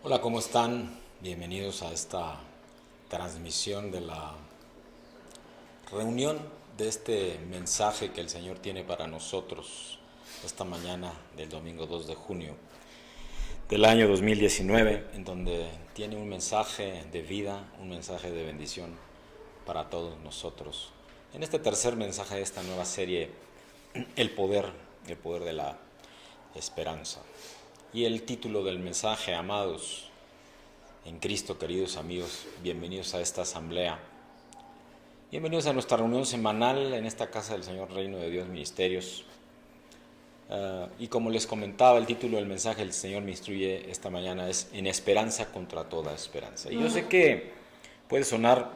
Hola, ¿cómo están? Bienvenidos a esta transmisión de la reunión de este mensaje que el Señor tiene para nosotros esta mañana del domingo 2 de junio del año 2019, en donde tiene un mensaje de vida, un mensaje de bendición para todos nosotros. En este tercer mensaje de esta nueva serie, el poder, el poder de la esperanza. Y el título del mensaje, amados en Cristo, queridos amigos, bienvenidos a esta asamblea. Bienvenidos a nuestra reunión semanal en esta casa del Señor Reino de Dios Ministerios. Y como les comentaba, el título del mensaje el Señor me instruye esta mañana es En esperanza contra toda esperanza. Y yo sé que puede sonar,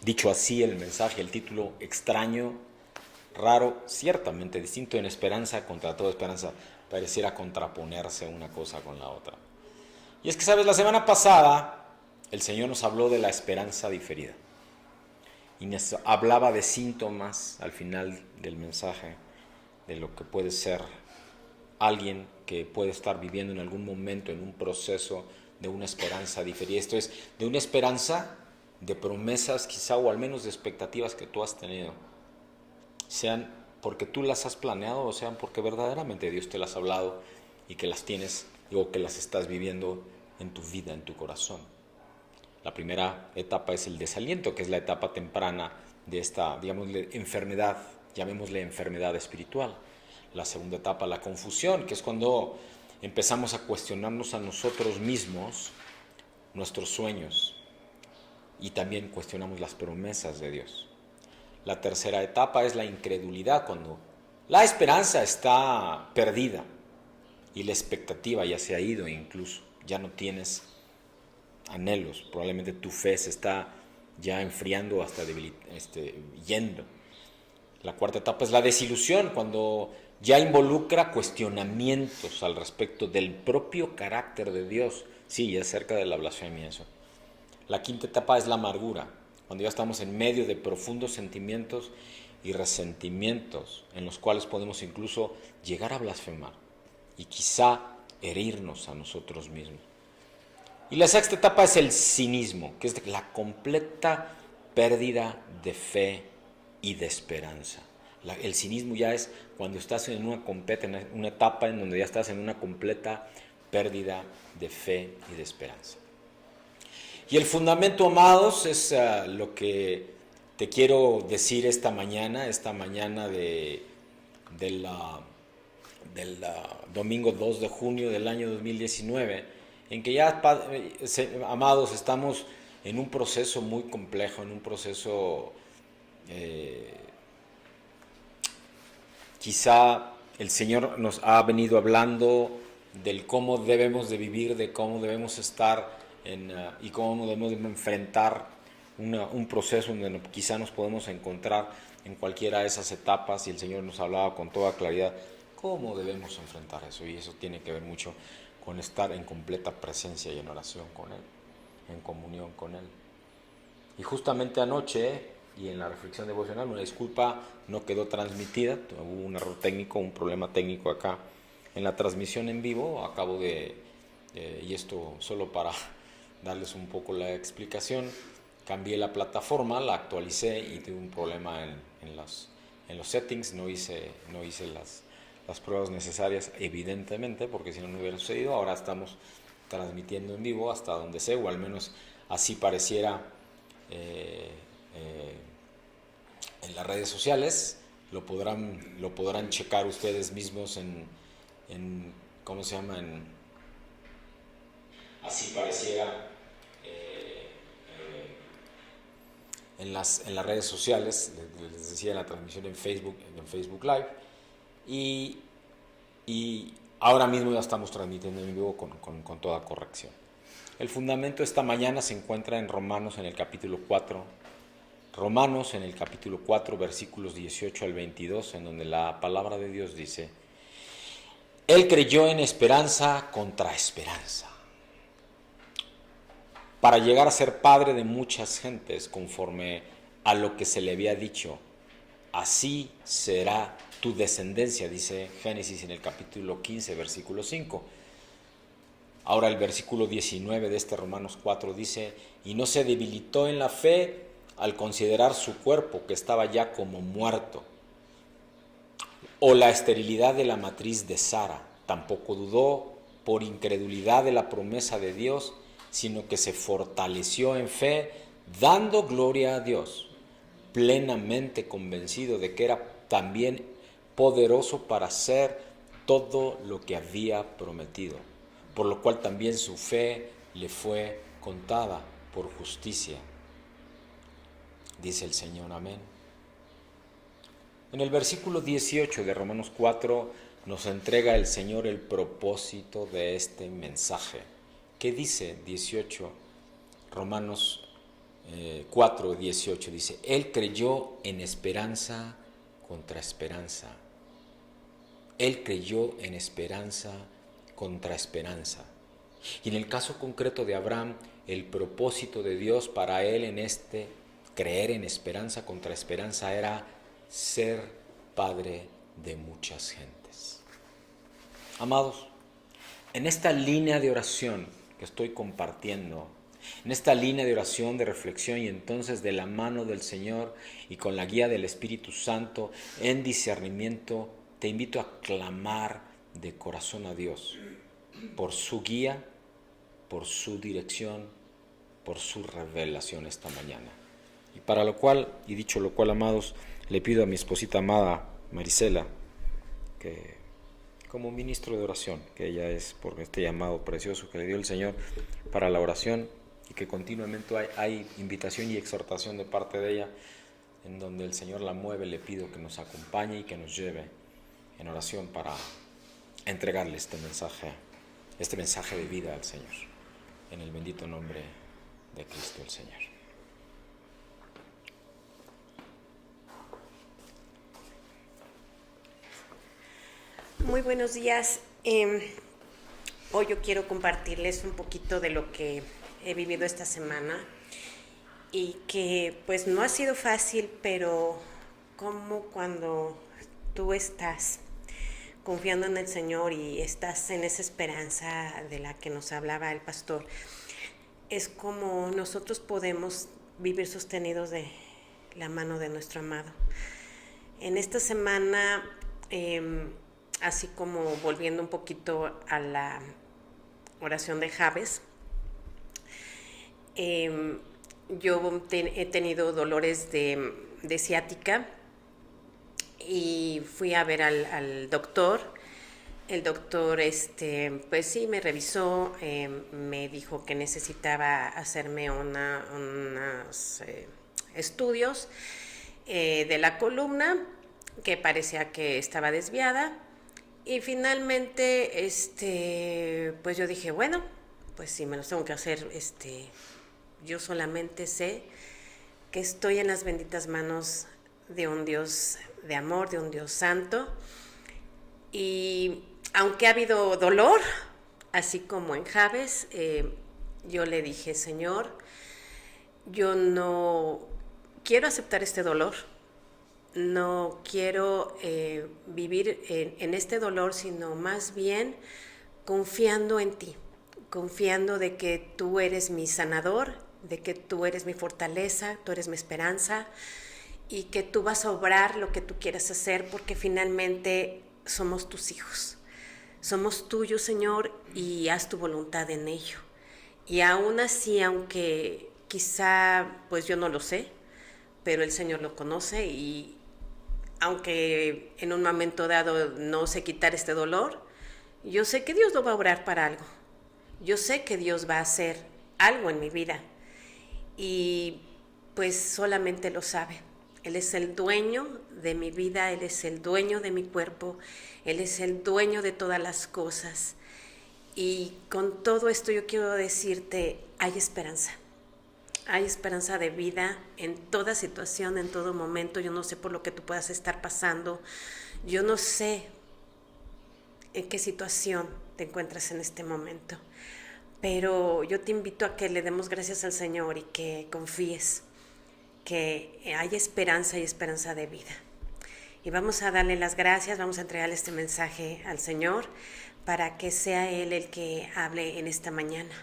dicho así, el mensaje, el título extraño, raro, ciertamente distinto. En esperanza contra toda esperanza pareciera contraponerse una cosa con la otra. Y es que, ¿sabes? La semana pasada el Señor nos habló de la esperanza diferida. Y nos hablaba de síntomas al final del mensaje, de lo que puede ser alguien que puede estar viviendo en algún momento en un proceso de una esperanza diferida. Esto es, de una esperanza de promesas quizá o al menos de expectativas que tú has tenido. Sean porque tú las has planeado o sean porque verdaderamente Dios te las ha hablado y que las tienes o que las estás viviendo en tu vida, en tu corazón. La primera etapa es el desaliento, que es la etapa temprana de esta, digámosle, enfermedad, llamémosle enfermedad espiritual. La segunda etapa, la confusión, que es cuando empezamos a cuestionarnos a nosotros mismos nuestros sueños y también cuestionamos las promesas de Dios. La tercera etapa es la incredulidad, cuando la esperanza está perdida y la expectativa ya se ha ido incluso, ya no tienes anhelos, probablemente tu fe se está ya enfriando hasta yendo. La cuarta etapa es la desilusión, cuando ya involucra cuestionamientos al respecto del propio carácter de Dios. Sí, ya es cerca de la blasfemia eso. La quinta etapa es la amargura, cuando ya estamos en medio de profundos sentimientos y resentimientos en los cuales podemos incluso llegar a blasfemar y quizá herirnos a nosotros mismos. Y la sexta etapa es el cinismo, que es la completa pérdida de fe y de esperanza. El cinismo ya es cuando estás en una etapa en donde ya estás en una completa pérdida de fe y de esperanza. Y el fundamento, amados, es lo que te quiero decir esta mañana del domingo 2 de junio del año 2019, en que ya, amados, estamos en un proceso muy complejo, en un proceso quizá el Señor nos ha venido hablando del cómo debemos de vivir, de cómo debemos estar y cómo debemos de enfrentar un proceso en donde quizá nos podemos encontrar en cualquiera de esas etapas, y el Señor nos hablaba con toda claridad cómo debemos enfrentar eso, y eso tiene que ver mucho con estar en completa presencia y en oración con Él, en comunión con Él. Y justamente anoche y en la reflexión devocional, una disculpa, no quedó transmitida, hubo un error técnico, un problema técnico acá en la transmisión en vivo. Acabo y esto solo para darles un poco la explicación, cambié la plataforma, la actualicé y tuve un problema en los settings, no hice las pruebas necesarias, evidentemente, porque si no, no hubiera sucedido. Ahora estamos transmitiendo en vivo hasta donde sé, o al menos así pareciera en las redes sociales. Lo podrán checar ustedes mismos en ¿cómo se llama? Así pareciera en las redes sociales. Les decía, en la transmisión en Facebook Live, y ahora mismo ya estamos transmitiendo en vivo con toda corrección. El fundamento esta mañana se encuentra en Romanos, en el capítulo 4, versículos 18 al 22, en donde la palabra de Dios dice: Él creyó en esperanza contra esperanza, para llegar a ser padre de muchas gentes, conforme a lo que se le había dicho: así será tu descendencia, dice Génesis en el capítulo 15, versículo 5. Ahora el versículo 19 de este Romanos 4 dice, y no se debilitó en la fe al considerar su cuerpo que estaba ya como muerto, o la esterilidad de la matriz de Sara. Tampoco dudó por incredulidad de la promesa de Dios, sino que se fortaleció en fe, dando gloria a Dios, plenamente convencido de que era también poderoso para hacer todo lo que había prometido, por lo cual también su fe le fue contada por justicia. Dice el Señor, amén. En el versículo 18 de Romanos 4 nos entrega el Señor el propósito de este mensaje. ¿Qué dice 18? Romanos 4, 18 dice, Él creyó en esperanza contra esperanza. Él creyó en esperanza contra esperanza. Y en el caso concreto de Abraham, el propósito de Dios para él en este creer en esperanza contra esperanza era ser padre de muchas gentes. Amados, en esta línea de oración que estoy compartiendo, en esta línea de oración, de reflexión y entonces de la mano del Señor y con la guía del Espíritu Santo en discernimiento, te invito a clamar de corazón a Dios por su guía, por su dirección, por su revelación esta mañana. Y para lo cual, y dicho lo cual, amados, le pido a mi esposita amada, Marisela, que como ministro de oración, que ella es por este llamado precioso que le dio el Señor para la oración, y que continuamente hay invitación y exhortación de parte de ella, en donde el Señor la mueve, le pido que nos acompañe y que nos lleve en oración para entregarle este mensaje de vida al Señor, en el bendito nombre de Cristo el Señor. Muy buenos días. Hoy yo quiero compartirles un poquito de lo que he vivido esta semana y que pues no ha sido fácil, pero como cuando tú estás confiando en el Señor y estás en esa esperanza de la que nos hablaba el pastor, es como nosotros podemos vivir sostenidos de la mano de nuestro amado. En esta semana, así como volviendo un poquito a la oración de Jabes, yo he tenido dolores de ciática y fui a ver al doctor. El doctor, pues sí, me revisó, me dijo que necesitaba hacerme unos estudios de la columna, que parecía que estaba desviada. Y finalmente, pues yo dije, bueno, pues sí, me los tengo que hacer. Yo solamente sé que estoy en las benditas manos de un Dios de amor, de un Dios santo. Y aunque ha habido dolor, así como en Jabes, yo le dije, Señor, yo no quiero aceptar este dolor. No quiero vivir en este dolor, sino más bien confiando en ti, confiando de que tú eres mi sanador, de que tú eres mi fortaleza, tú eres mi esperanza y que tú vas a obrar lo que tú quieras hacer, porque finalmente somos tus hijos. Somos tuyos, Señor, y haz tu voluntad en ello. Y aún así, aunque quizá pues yo no lo sé, pero el Señor lo conoce, y aunque en un momento dado no sé quitar este dolor, yo sé que Dios lo va a obrar para algo. Yo sé que Dios va a hacer algo en mi vida y pues solamente lo sabe. Él es el dueño de mi vida, Él es el dueño de mi cuerpo, Él es el dueño de todas las cosas. Y con todo esto yo quiero decirte, hay esperanza. Hay esperanza de vida en toda situación, en todo momento. Yo no sé por lo que tú puedas estar pasando. Yo no sé en qué situación te encuentras en este momento. Pero yo te invito a que le demos gracias al Señor y que confíes que hay esperanza y esperanza de vida. Y vamos a darle las gracias, vamos a entregarle este mensaje al Señor para que sea Él el que hable en esta mañana.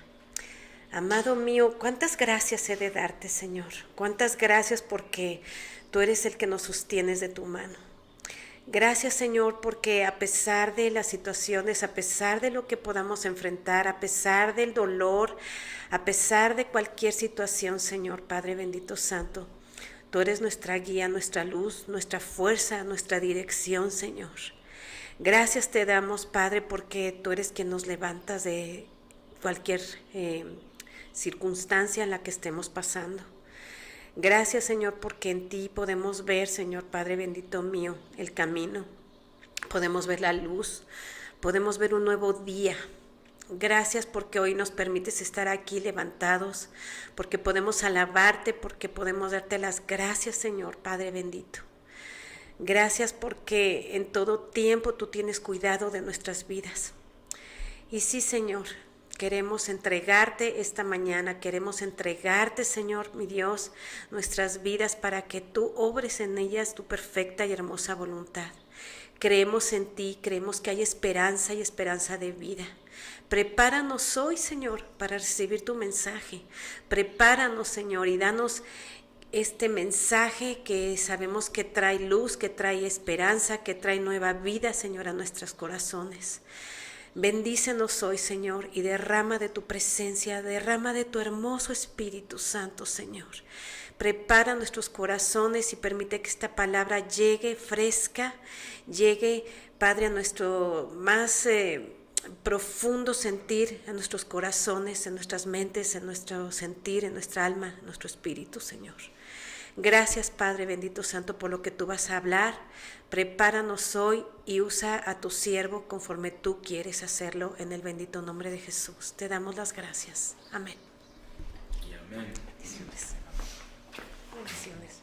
Amado mío, cuántas gracias he de darte, Señor. Cuántas gracias porque tú eres el que nos sostienes de tu mano. Gracias, Señor, porque a pesar de las situaciones, a pesar de lo que podamos enfrentar, a pesar del dolor, a pesar de cualquier situación, Señor, Padre bendito santo, tú eres nuestra guía, nuestra luz, nuestra fuerza, nuestra dirección, Señor. Gracias te damos, Padre, porque tú eres quien nos levantas de cualquier circunstancia en la que estemos pasando. Gracias, Señor, porque en ti podemos ver, Señor Padre bendito mío, el camino. Podemos ver la luz, podemos ver un nuevo día. Gracias porque hoy nos permites estar aquí levantados, porque podemos alabarte, porque podemos darte las gracias, Señor Padre bendito. Gracias porque en todo tiempo tú tienes cuidado de nuestras vidas. Y sí, Señor, queremos entregarte esta mañana, queremos entregarte, Señor, mi Dios, nuestras vidas para que tú obres en ellas tu perfecta y hermosa voluntad. Creemos en ti, creemos que hay esperanza y esperanza de vida. Prepáranos hoy, Señor, para recibir tu mensaje. Prepáranos, Señor, y danos este mensaje que sabemos que trae luz, que trae esperanza, que trae nueva vida, Señor, a nuestros corazones. Bendícenos hoy, Señor, y derrama de tu presencia, derrama de tu hermoso Espíritu Santo, Señor. Prepara nuestros corazones y permite que esta palabra llegue fresca, llegue, Padre, a nuestro más profundo sentir, en nuestros corazones, en nuestras mentes, en nuestro sentir, en nuestra alma, en nuestro espíritu, Señor. Gracias, Padre bendito santo, por lo que tú vas a hablar. Prepáranos hoy y usa a tu siervo conforme tú quieres hacerlo, en el bendito nombre de Jesús. Te damos las gracias. Amén. Y amén. Bendiciones. Bendiciones.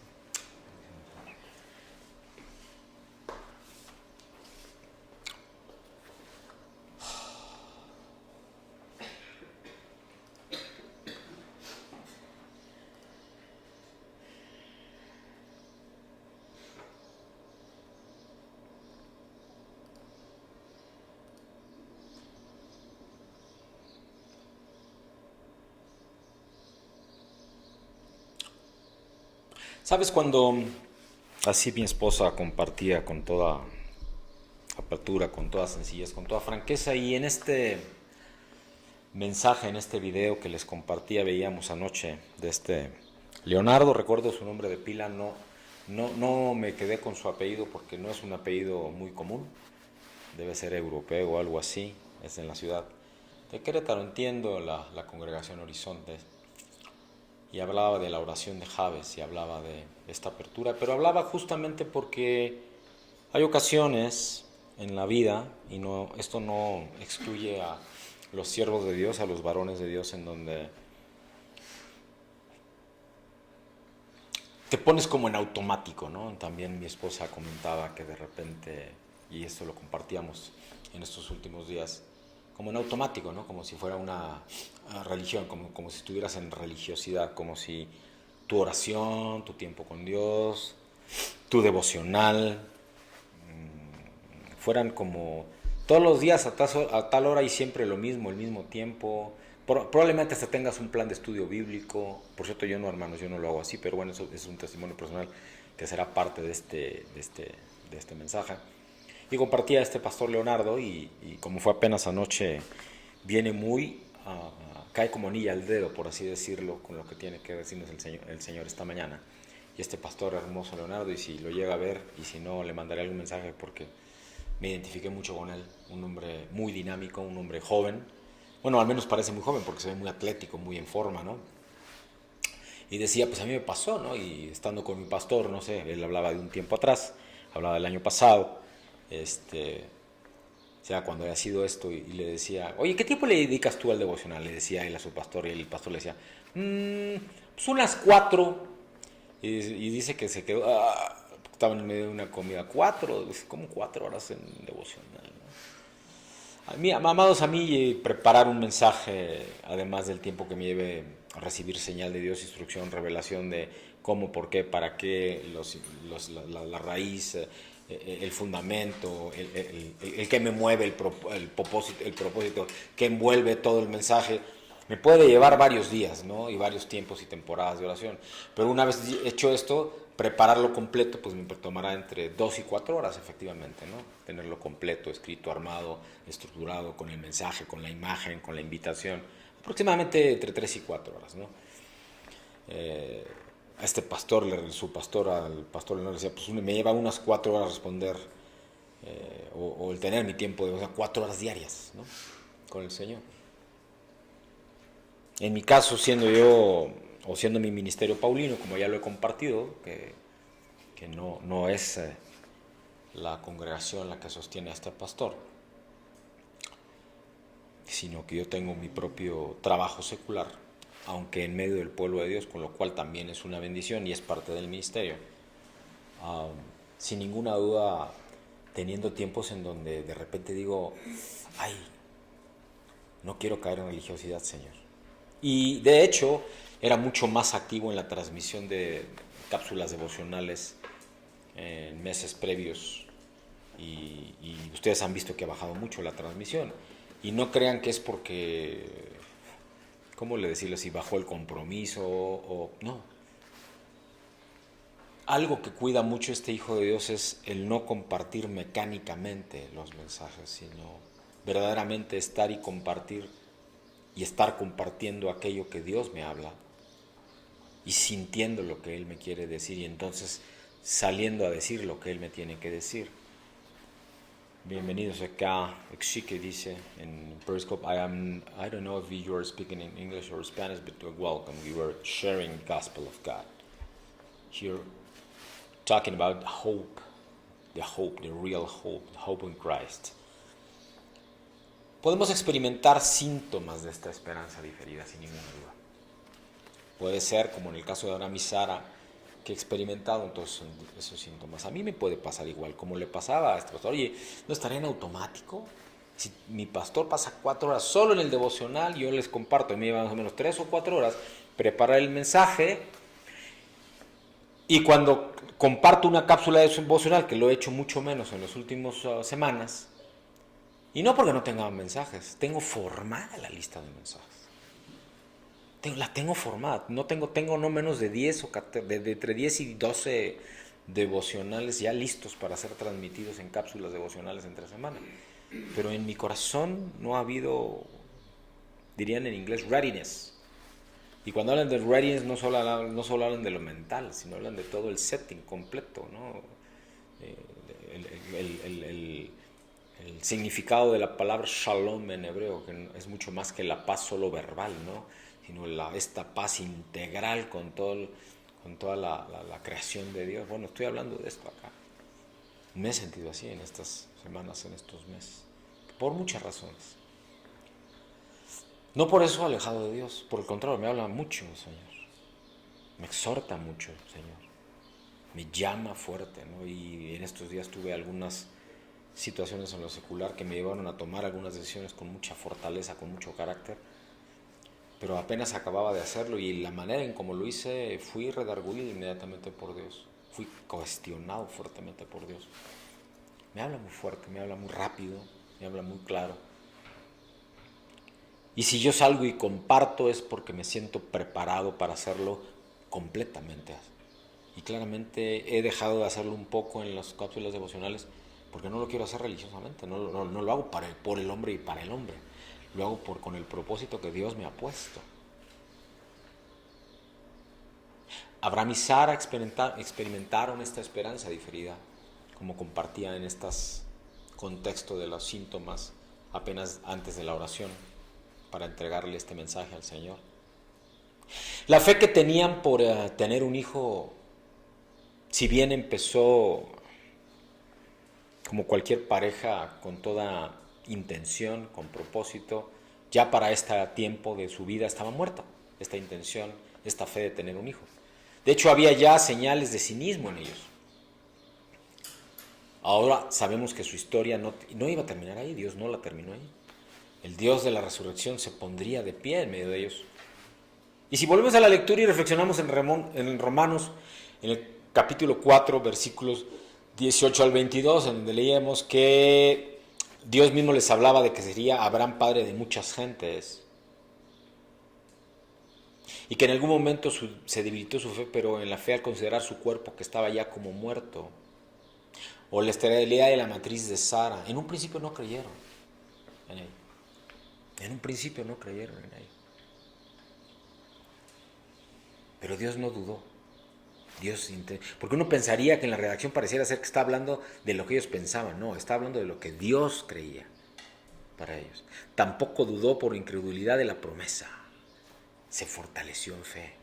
¿Sabes cuando así mi esposa compartía con toda apertura, con toda sencillez, con toda franqueza, y en este mensaje, en este video que les compartía, veíamos anoche de este Leonardo, recuerdo su nombre de pila, no me quedé con su apellido porque no es un apellido muy común, debe ser europeo o algo así, es en la ciudad de Querétaro, entiendo, la congregación Horizonte. Y hablaba de la oración de Jabes y hablaba de esta apertura, pero hablaba justamente porque hay ocasiones en la vida, y esto no excluye a los siervos de Dios, a los varones de Dios, en donde te pones como en automático, ¿no? También mi esposa comentaba que de repente, y esto lo compartíamos en estos últimos días, como en automático, ¿no? Como si fuera una religión, como si estuvieras en religiosidad, como si tu oración, tu tiempo con Dios, tu devocional, fueran como todos los días a tal hora y siempre lo mismo, el mismo tiempo. Probablemente hasta tengas un plan de estudio bíblico. Por cierto, yo no, hermanos, yo no lo hago así, pero bueno, eso es un testimonio personal que será parte de este mensaje. Y compartía a este pastor Leonardo y como fue apenas anoche, viene muy, cae como anilla al dedo, por así decirlo, con lo que tiene que decirnos el Señor esta mañana. Y este pastor hermoso Leonardo, y si lo llega a ver, y si no, le mandaré algún mensaje porque me identifiqué mucho con él. Un hombre muy dinámico, un hombre joven. Bueno, al menos parece muy joven porque se ve muy atlético, muy en forma, ¿no? Y decía, pues a mí me pasó, ¿no? Y estando con mi pastor, no sé, él hablaba de un tiempo atrás, hablaba del año pasado, o sea, cuando había sido esto, y le decía, oye, ¿qué tiempo le dedicas tú al devocional? Le decía él a su pastor, y el pastor le decía, pues unas 4. Y dice que se quedó, estaba en medio de una comida, 4, como 4 horas en devocional, ¿no? Amados, a mí preparar un mensaje, además del tiempo que me lleve a recibir señal de Dios, instrucción, revelación de cómo, por qué, para qué, la raíz, el fundamento, el que me mueve el propósito que envuelve todo el mensaje, me puede llevar varios días, ¿no? Y varios tiempos y temporadas de oración. Pero una vez hecho esto, prepararlo completo, pues me tomará entre 2 y 4 horas, efectivamente, ¿no? Tenerlo completo, escrito, armado, estructurado, con el mensaje, con la imagen, con la invitación. Aproximadamente entre 3 y 4 horas, ¿no? A este pastor, al pastor le decía, pues me lleva unas 4 horas responder, o el tener mi tiempo de 4 horas diarias, ¿no? Con el Señor. En mi caso, siendo yo, o siendo mi ministerio paulino, como ya lo he compartido, que no es la congregación la que sostiene a este pastor, sino que yo tengo mi propio trabajo secular, aunque en medio del pueblo de Dios, con lo cual también es una bendición y es parte del ministerio. Sin ninguna duda, teniendo tiempos en donde de repente digo, ay, no quiero caer en religiosidad, Señor. Y de hecho, era mucho más activo en la transmisión de cápsulas devocionales en meses previos, y ustedes han visto que ha bajado mucho la transmisión. Y no crean que es porque, ¿cómo le decirle? Si bajó el compromiso o no. Algo que cuida mucho este Hijo de Dios es el no compartir mecánicamente los mensajes, sino verdaderamente estar y compartir y estar compartiendo aquello que Dios me habla y sintiendo lo que Él me quiere decir, y entonces saliendo a decir lo que Él me tiene que decir. Bienvenidos acá. Exige dice en Periscope, I don't know if you are speaking in English or Spanish, but welcome. We were sharing the gospel of God. Here, talking about hope, the real hope, the hope in Christ. Podemos experimentar síntomas de esta esperanza diferida, sin ninguna duda. Puede ser, como en el caso de Abraham y Sara, que he experimentado entonces esos síntomas. A mí me puede pasar igual, como le pasaba a este pastor. Oye, ¿no estaré en automático? Si mi pastor pasa 4 horas solo en el devocional, yo les comparto, me lleva más o menos 3 o 4 horas preparar el mensaje, y cuando comparto una cápsula de devocional, que lo he hecho mucho menos en las últimas semanas, y no porque no tenga mensajes, tengo formada la lista de mensajes. La tengo formada, tengo no menos de 10 o entre 10 y 12 devocionales ya listos para ser transmitidos en cápsulas devocionales entre semana. Pero en mi corazón no ha habido, dirían en inglés, readiness. Y cuando hablan de readiness no solo hablan de lo mental, sino hablan de todo el setting completo, ¿no? El significado de la palabra shalom en hebreo, que es mucho más que la paz solo verbal, ¿no? Sino esta paz integral con toda la creación de Dios. Bueno, estoy hablando de esto acá. Me he sentido así en estas semanas, en estos meses, por muchas razones. No por eso alejado de Dios, por el contrario, me habla mucho, Señor. Me exhorta mucho, Señor. Me llama fuerte, ¿no? Y en estos días tuve algunas situaciones en lo secular que me llevaron a tomar algunas decisiones con mucha fortaleza, con mucho carácter. Pero apenas acababa de hacerlo, y la manera en cómo lo hice, fui redarguido inmediatamente por Dios. Fui cuestionado fuertemente por Dios. Me habla muy fuerte, me habla muy rápido, me habla muy claro. Y si yo salgo y comparto es porque me siento preparado para hacerlo completamente. Y claramente he dejado de hacerlo un poco en las cápsulas devocionales porque no lo quiero hacer religiosamente, no lo hago por el hombre y para el hombre. Lo hago con el propósito que Dios me ha puesto. Abraham y Sara experimentaron esta esperanza diferida, como compartía en estos contextos de los síntomas apenas antes de la oración, para entregarle este mensaje al Señor. La fe que tenían por tener un hijo, si bien empezó como cualquier pareja con toda intención, con propósito, ya para este tiempo de su vida estaba muerta esta intención, esta fe de tener un hijo. De hecho, había ya señales de cinismo en ellos. Ahora sabemos que su historia no iba a terminar ahí, Dios no la terminó ahí. El Dios de la resurrección se pondría de pie en medio de ellos. Y si volvemos a la lectura y reflexionamos en Romanos, en el capítulo 4, versículos 18 al 22, en donde leíamos que Dios mismo les hablaba de que sería Abraham padre de muchas gentes. Y que en algún momento se debilitó su fe, pero en la fe al considerar su cuerpo que estaba ya como muerto. O la esterilidad de la matriz de Sara. En un principio no creyeron en él. En un principio no creyeron en él. Pero Dios no dudó. Porque uno pensaría que en la redacción pareciera ser que está hablando de lo que ellos pensaban. No, está hablando de lo que Dios creía para ellos. Tampoco dudó por incredulidad de la promesa. Se fortaleció en fe.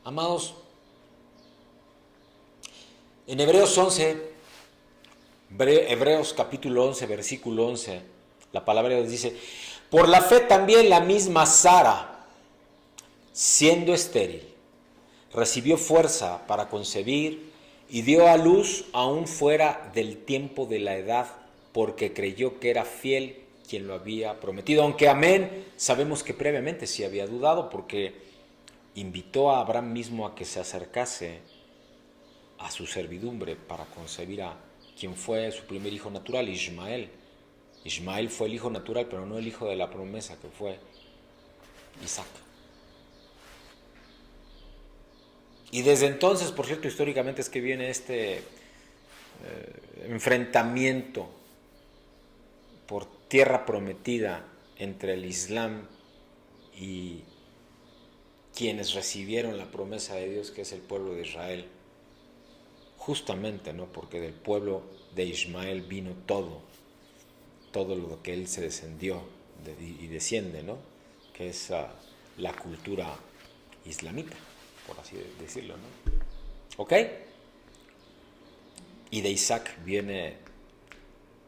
Amados, en Hebreos capítulo 11, versículo 11, la palabra de Dios dice: por la fe también la misma Sara, siendo estéril, recibió fuerza para concebir y dio a luz aún fuera del tiempo de la edad, porque creyó que era fiel quien lo había prometido. Aunque amén, sabemos que previamente sí había dudado, porque invitó a Abraham mismo a que se acercase a su servidumbre para concebir a quien fue su primer hijo natural, Ismael. Ismael fue el hijo natural, pero no el hijo de la promesa, que fue Isaac. Y desde entonces, por cierto, históricamente es que viene este enfrentamiento por tierra prometida entre el Islam y quienes recibieron la promesa de Dios, que es el pueblo de Israel. Justamente, ¿no? Porque del pueblo de Ismael vino todo lo que él se descendió y desciende, ¿no? Que es la cultura islamita, por así decirlo, ¿no? ¿Ok? Y de Isaac viene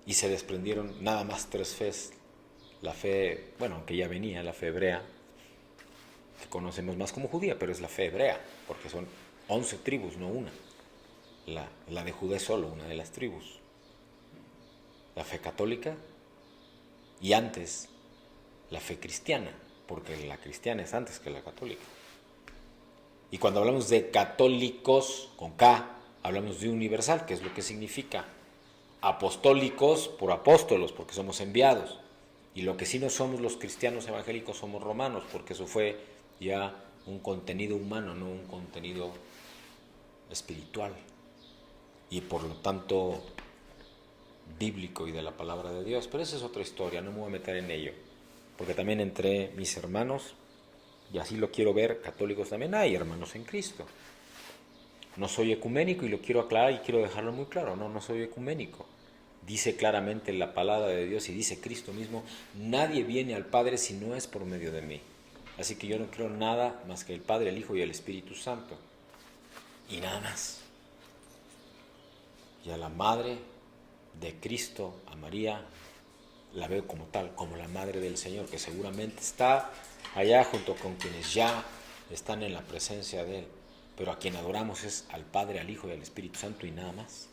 y se desprendieron nada más 3 fes. La fe, bueno, aunque ya venía, la fe hebrea, que conocemos más como judía, pero es la fe hebrea, porque son 11 tribus, no una. La de Judá es solo una de las tribus. La fe católica y antes la fe cristiana, porque la cristiana es antes que la católica. Y cuando hablamos de católicos, con K, hablamos de universal, que es lo que significa. Apostólicos por apóstolos, porque somos enviados. Y lo que sí no somos los cristianos evangélicos somos romanos, porque eso fue ya un contenido humano, no un contenido espiritual. Y por lo tanto bíblico y de la palabra de Dios. Pero esa es otra historia, no me voy a meter en ello. Porque también entre mis hermanos, y así lo quiero ver, católicos también hay hermanos en Cristo. No soy ecuménico y lo quiero aclarar y quiero dejarlo muy claro. No soy ecuménico. Dice claramente la palabra de Dios y dice Cristo mismo: nadie viene al Padre si no es por medio de mí. Así que yo no creo nada más que el Padre, el Hijo y el Espíritu Santo. Y nada más. Y a la Madre de Cristo, a María, la veo como tal, como la Madre del Señor, que seguramente está allá junto con quienes ya están en la presencia de Él. Pero a quien adoramos es al Padre, al Hijo y al Espíritu Santo y nada más.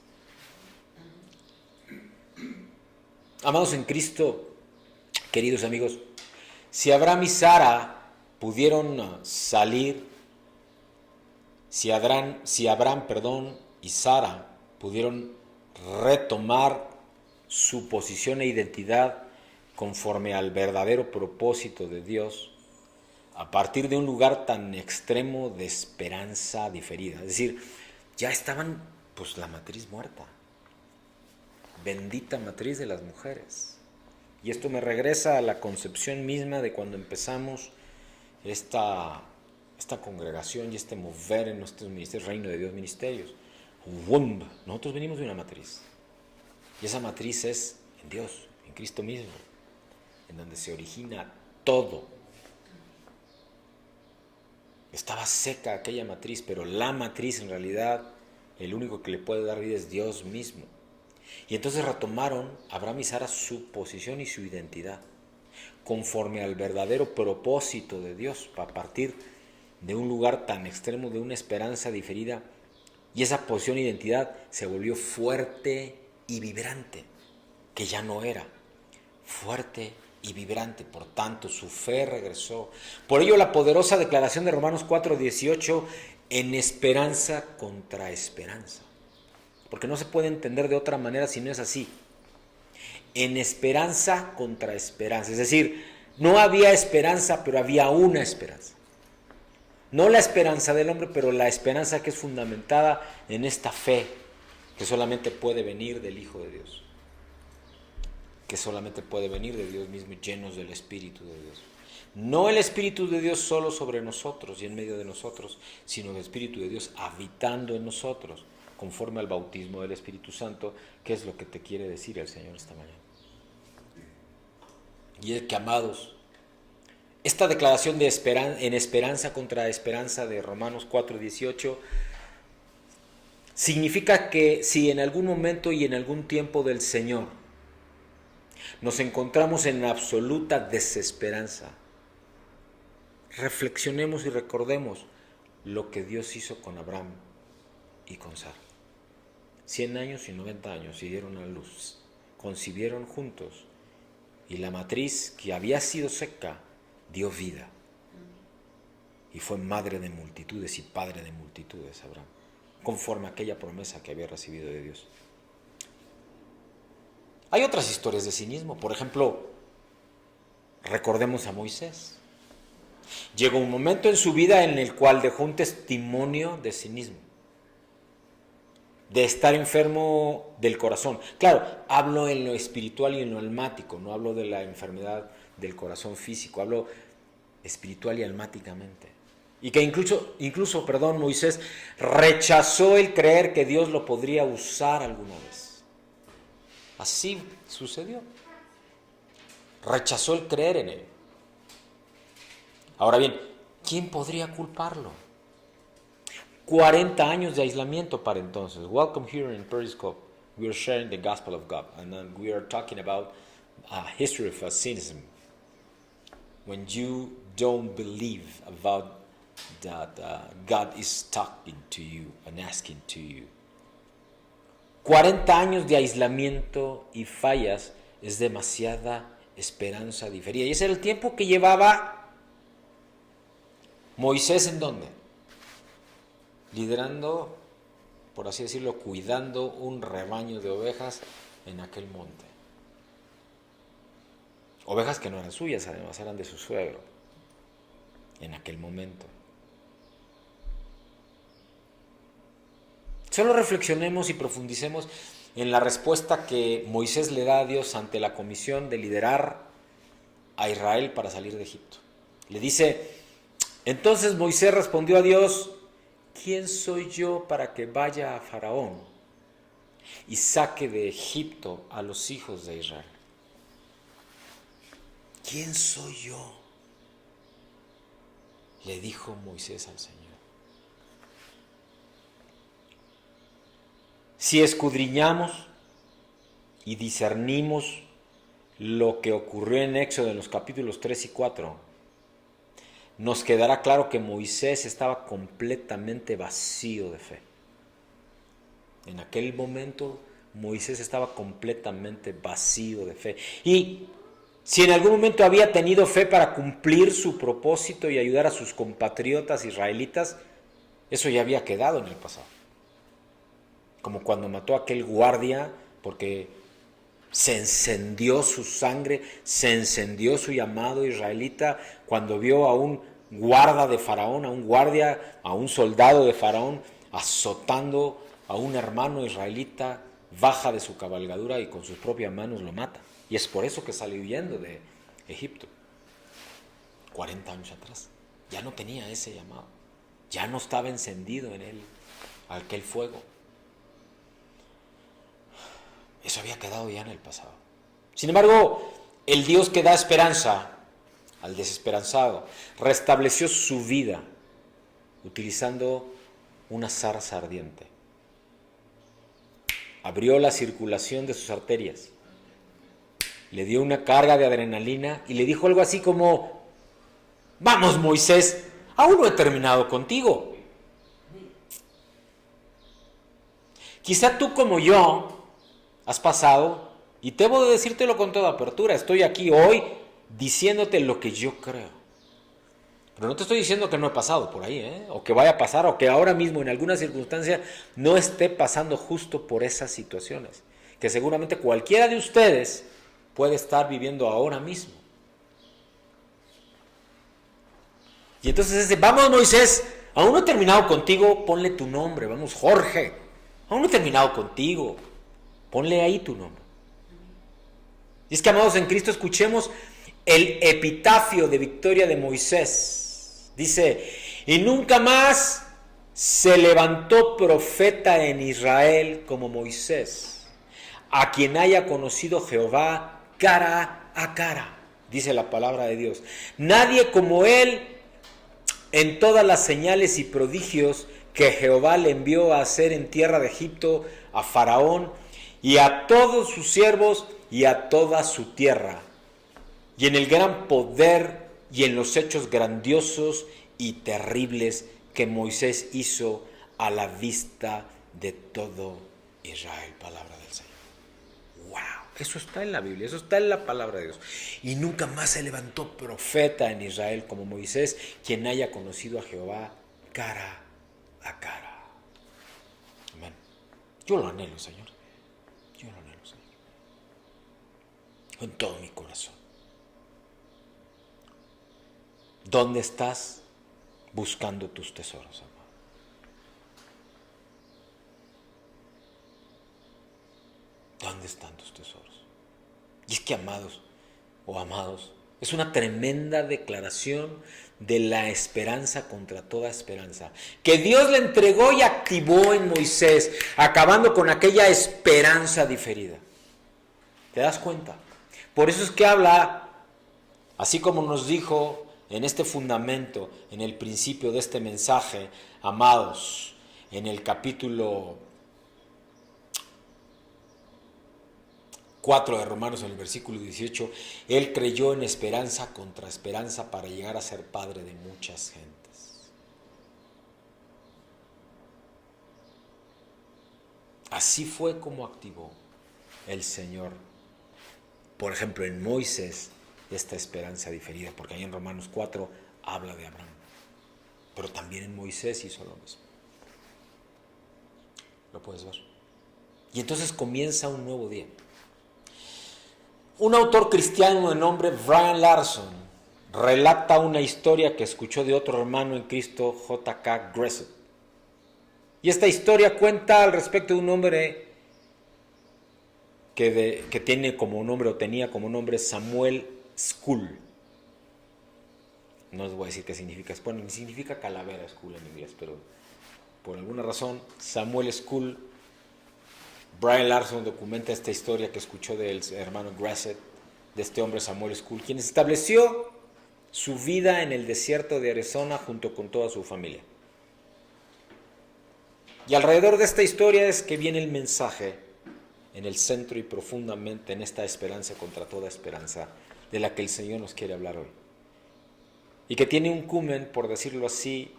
Amados en Cristo, queridos amigos, si Abraham y Sara pudieron salir, si Abraham, y Sara pudieron retomar su posición e identidad conforme al verdadero propósito de Dios, a partir de un lugar tan extremo de esperanza diferida. Es decir, ya estaban, pues, la matriz muerta. Bendita matriz de las mujeres. Y esto me regresa a la concepción misma de cuando empezamos esta congregación y este mover en nuestros ministerios, Reino de Dios Ministerios. Womb. Nosotros venimos de una matriz. Y esa matriz es en Dios, en Cristo mismo, en donde se origina todo. Estaba seca aquella matriz, pero la matriz en realidad, el único que le puede dar vida es Dios mismo. Y entonces retomaron Abraham y Sara su posición y su identidad, conforme al verdadero propósito de Dios, a partir de un lugar tan extremo, de una esperanza diferida. Y esa posición e identidad se volvió fuerte y vibrante, que ya no era fuerte y vibrante. Por tanto, su fe regresó. Por ello, la poderosa declaración de Romanos 4:18 en esperanza contra esperanza. Porque no se puede entender de otra manera si no es así. En esperanza contra esperanza. Es decir, no había esperanza, pero había una esperanza. No la esperanza del hombre, pero la esperanza que es fundamentada en esta fe que solamente puede venir del Hijo de Dios. Que solamente puede venir de Dios mismo, llenos del Espíritu de Dios. No el Espíritu de Dios solo sobre nosotros y en medio de nosotros, sino el Espíritu de Dios habitando en nosotros, conforme al bautismo del Espíritu Santo, que es lo que te quiere decir el Señor esta mañana. Y es que, amados, esta declaración de en esperanza contra esperanza de Romanos 4:18 significa que si en algún momento y en algún tiempo del Señor nos encontramos en absoluta desesperanza, reflexionemos y recordemos lo que Dios hizo con Abraham y con Sara. 100 años y 90 años y dieron a luz, concibieron juntos y la matriz que había sido seca dio vida y fue madre de multitudes y padre de multitudes Abraham, conforme a aquella promesa que había recibido de Dios. Hay otras historias de cinismo, por ejemplo, recordemos a Moisés. Llegó un momento en su vida en el cual dejó un testimonio de cinismo, de estar enfermo del corazón. Claro, hablo en lo espiritual y en lo almático, no hablo de la enfermedad del corazón físico, hablo espiritual y almáticamente. Y que incluso, Moisés rechazó el creer que Dios lo podría usar alguna vez. Así sucedió. Rechazó el creer en él. Ahora bien, ¿quién podría culparlo? 40 años de aislamiento para entonces. Welcome here in Periscope. We are sharing the gospel of God. And we are talking about a history of cynicism. When you don't believe about that God is talking to you and asking to you. 40 años de aislamiento y fallas es demasiada esperanza diferida. Y ese era el tiempo que llevaba Moisés, ¿en dónde? Liderando, por así decirlo, cuidando un rebaño de ovejas en aquel monte. Ovejas que no eran suyas, además eran de su suegro, en aquel momento. Solo reflexionemos y profundicemos en la respuesta que Moisés le da a Dios ante la comisión de liderar a Israel para salir de Egipto. Le dice, entonces Moisés respondió a Dios, ¿quién soy yo para que vaya a Faraón y saque de Egipto a los hijos de Israel? ¿Quién soy yo? Le dijo Moisés al Señor. Si escudriñamos y discernimos lo que ocurrió en Éxodo en los capítulos 3 y 4, nos quedará claro que Moisés estaba completamente vacío de fe. En aquel momento Moisés estaba completamente vacío de fe. Y si en algún momento había tenido fe para cumplir su propósito y ayudar a sus compatriotas israelitas, eso ya había quedado en el pasado. Como cuando mató a aquel guardia porque se encendió su sangre, se encendió su llamado israelita cuando vio a un guarda de Faraón, a un guardia, a un soldado de Faraón azotando a un hermano israelita, baja de su cabalgadura y con sus propias manos lo mata. Y es por eso que sale huyendo de Egipto. 40 años atrás. Ya no tenía ese llamado. Ya no estaba encendido en él aquel fuego. Eso había quedado ya en el pasado. Sin embargo, el Dios que da esperanza al desesperanzado restableció su vida utilizando una zarza ardiente. Abrió la circulación de sus arterias, le dio una carga de adrenalina y le dijo algo así como: vamos, Moisés, aún no he terminado contigo. Quizá tú como yo has pasado, y debo de decírtelo con toda apertura, estoy aquí hoy diciéndote lo que yo creo. Pero no te estoy diciendo que no he pasado por ahí, o que vaya a pasar, o que ahora mismo en alguna circunstancia no esté pasando justo por esas situaciones, que seguramente cualquiera de ustedes puede estar viviendo ahora mismo. Y entonces dice, vamos Moisés, aún no he terminado contigo, ponle tu nombre, vamos Jorge, aún no he terminado contigo, ponle ahí tu nombre. Y es que, amados en Cristo, escuchemos el epitafio de victoria de Moisés. Dice, y nunca más se levantó profeta en Israel como Moisés, a quien haya conocido Jehová cara a cara, dice la palabra de Dios. Nadie como él en todas las señales y prodigios que Jehová le envió a hacer en tierra de Egipto a Faraón y a todos sus siervos y a toda su tierra, y en el gran poder y en los hechos grandiosos y terribles que Moisés hizo a la vista de todo Israel. Palabra del Señor. ¡Wow! Eso está en la Biblia, eso está en la palabra de Dios. Y nunca más se levantó profeta en Israel como Moisés, quien haya conocido a Jehová cara a cara. Amén. Yo lo anhelo, Señor. Yo lo anhelo, Señor. Con todo mi corazón. ¿Dónde estás buscando tus tesoros, amado? ¿Dónde están tus tesoros? Y es que, amados o amados, es una tremenda declaración de la esperanza contra toda esperanza, que Dios le entregó y activó en Moisés, acabando con aquella esperanza diferida. ¿Te das cuenta? Por eso es que habla, así como nos dijo en este fundamento, en el principio de este mensaje, amados, en el capítulo 4 de Romanos, en el versículo 18, él creyó en esperanza contra esperanza para llegar a ser padre de muchas gentes. Así fue como activó el Señor, por ejemplo, en Moisés, esta esperanza diferida, porque ahí en Romanos 4 habla de Abraham, pero también en Moisés hizo lo mismo. Lo puedes ver. Y entonces comienza un nuevo día. Un autor cristiano de nombre Brian Larson relata una historia que escuchó de otro hermano en Cristo, J.K. Gressett. Y esta historia cuenta al respecto de un hombre que tiene como nombre, o tenía como nombre, Samuel Skull. No les voy a decir qué significa. Bueno, ni significa calavera Skull en inglés, pero por alguna razón Samuel Skull. Brian Larson documenta esta historia que escuchó del hermano Gressett, de este hombre Samuel Skull, quien estableció su vida en el desierto de Arizona junto con toda su familia. Y alrededor de esta historia es que viene el mensaje en el centro y profundamente en esta esperanza contra toda esperanza de la que el Señor nos quiere hablar hoy. Y que tiene un cumen, por decirlo así,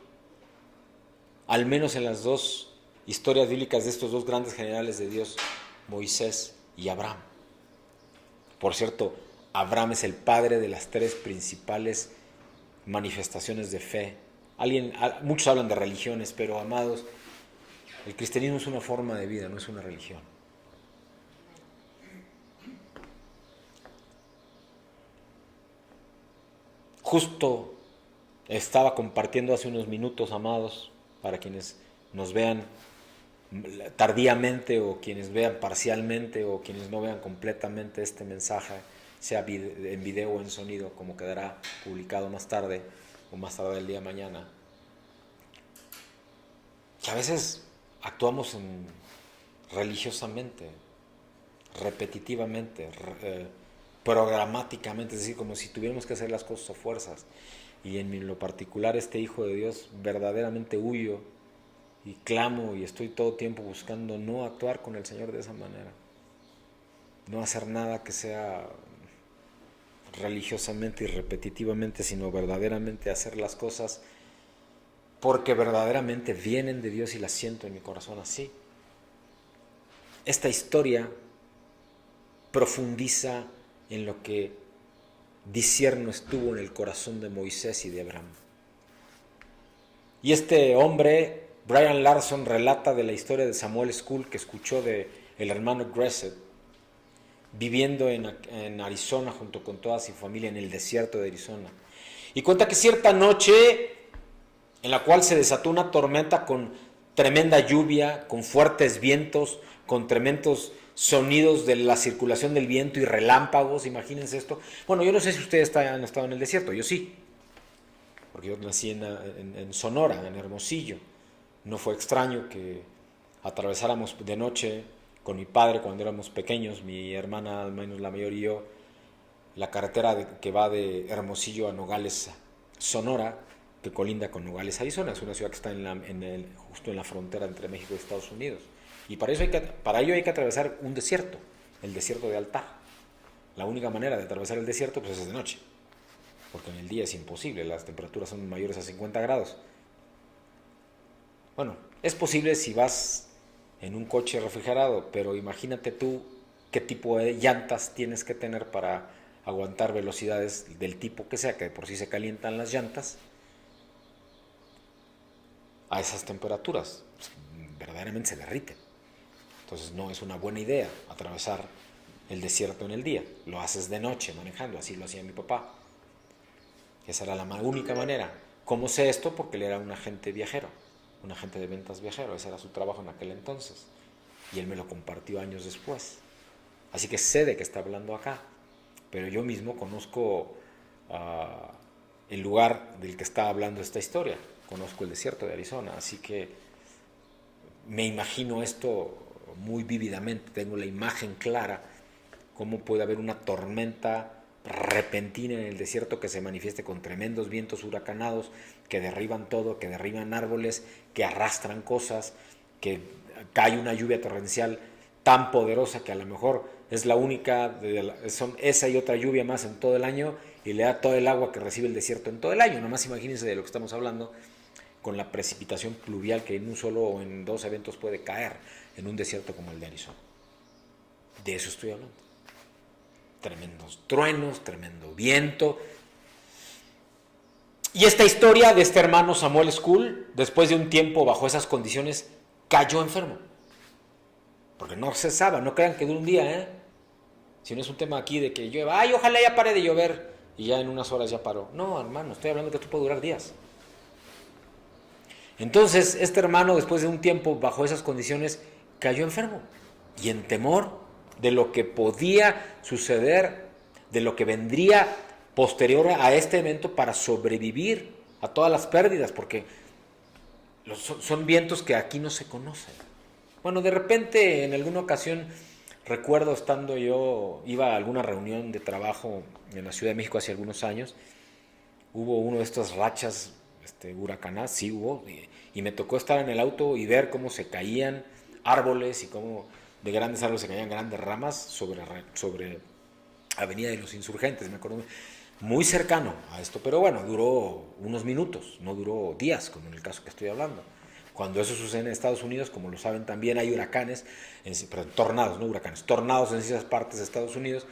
al menos en las dos historias bíblicas de estos dos grandes generales de Dios, Moisés y Abraham. Por cierto, Abraham es el padre de las tres principales manifestaciones de fe. Muchos hablan de religiones, pero, amados, el cristianismo es una forma de vida, no es una religión. Justo estaba compartiendo hace unos minutos, amados, para quienes nos vean tardíamente o quienes vean parcialmente o quienes no vean completamente este mensaje, sea en video o en sonido, como quedará publicado más tarde o más tarde el día de mañana, que a veces actuamos religiosamente, repetitivamente, programáticamente, es decir, como si tuviéramos que hacer las cosas a fuerzas. Y en lo particular, este hijo de Dios, verdaderamente huyo y clamo y estoy todo tiempo buscando no actuar con el Señor de esa manera, no hacer nada que sea religiosamente y repetitivamente, sino verdaderamente hacer las cosas porque verdaderamente vienen de Dios y las siento en mi corazón así. Esta historia profundiza en lo que discierno estuvo en el corazón de Moisés y de Abraham. Y este hombre, Brian Larson, relata de la historia de Samuel School que escuchó de el hermano Gressett, viviendo en Arizona junto con toda su familia en el desierto de Arizona. Y cuenta que cierta noche en la cual se desató una tormenta con tremenda lluvia, con fuertes vientos, con tremendos sonidos de la circulación del viento y relámpagos, imagínense esto. Bueno, yo no sé si ustedes han estado en el desierto, yo sí, porque yo nací en Sonora, en Hermosillo. No fue extraño que atravesáramos de noche con mi padre cuando éramos pequeños, mi hermana, al menos la mayor, y yo, la carretera que va de Hermosillo a Nogales, Sonora, que colinda con Nogales, Arizona. Es una ciudad que está justo en la frontera entre México y Estados Unidos. Y para ello hay que atravesar un desierto, el desierto de Altar. La única manera de atravesar el desierto pues, es de noche, porque en el día es imposible, las temperaturas son mayores a 50 grados. Bueno, es posible si vas en un coche refrigerado, pero imagínate tú qué tipo de llantas tienes que tener para aguantar velocidades del tipo que sea, que de por sí se calientan las llantas a esas temperaturas. Pues, verdaderamente se derriten. Entonces no es una buena idea atravesar el desierto en el día. Lo haces de noche manejando, así lo hacía mi papá. Esa era la única manera. ¿Cómo sé esto? Porque él era un agente viajero, un agente de ventas viajero. Ese era su trabajo en aquel entonces. Y él me lo compartió años después. Así que sé de qué está hablando acá. Pero yo mismo conozco el lugar del que está hablando esta historia. Conozco el desierto de Arizona. Así que me imagino esto muy vívidamente. Tengo la imagen clara. Cómo puede haber una tormenta repentina en el desierto que se manifieste con tremendos vientos huracanados que derriban todo, que derriban árboles, que arrastran cosas, que cae una lluvia torrencial tan poderosa que a lo mejor es la única, son esa y otra lluvia más en todo el año y le da todo el agua que recibe el desierto en todo el año. Nomás imagínense de lo que estamos hablando con la precipitación pluvial que en un solo o en dos eventos puede caer en un desierto como el de Arizona. De eso estoy hablando. Tremendos truenos, tremendo viento. Y esta historia de este hermano Samuel School, después de un tiempo bajo esas condiciones, cayó enfermo. Porque no cesaba, no crean que de un día, Si no es un tema aquí de que llueva, ay, ojalá ya pare de llover y ya en unas horas ya paró. No, hermano, estoy hablando que esto puede durar días. Entonces, este hermano, después de un tiempo bajo esas condiciones, cayó enfermo. Y en temor de lo que podía suceder, de lo que vendría posterior a este evento para sobrevivir a todas las pérdidas, porque son vientos que aquí no se conocen. Bueno, de repente, en alguna ocasión, recuerdo estando iba a alguna reunión de trabajo en la Ciudad de México hace algunos años, hubo uno de estas rachas huracanadas, sí hubo, y me tocó estar en el auto y ver cómo se caían árboles y cómo de grandes árboles se caían grandes ramas sobre Avenida de los Insurgentes, me acuerdo, muy cercano a esto, pero bueno, duró unos minutos, no duró días, como en el caso que estoy hablando. Cuando eso sucede en Estados Unidos, como lo saben también, hay huracanes, tornados, no huracanes, tornados en ciertas partes de Estados Unidos,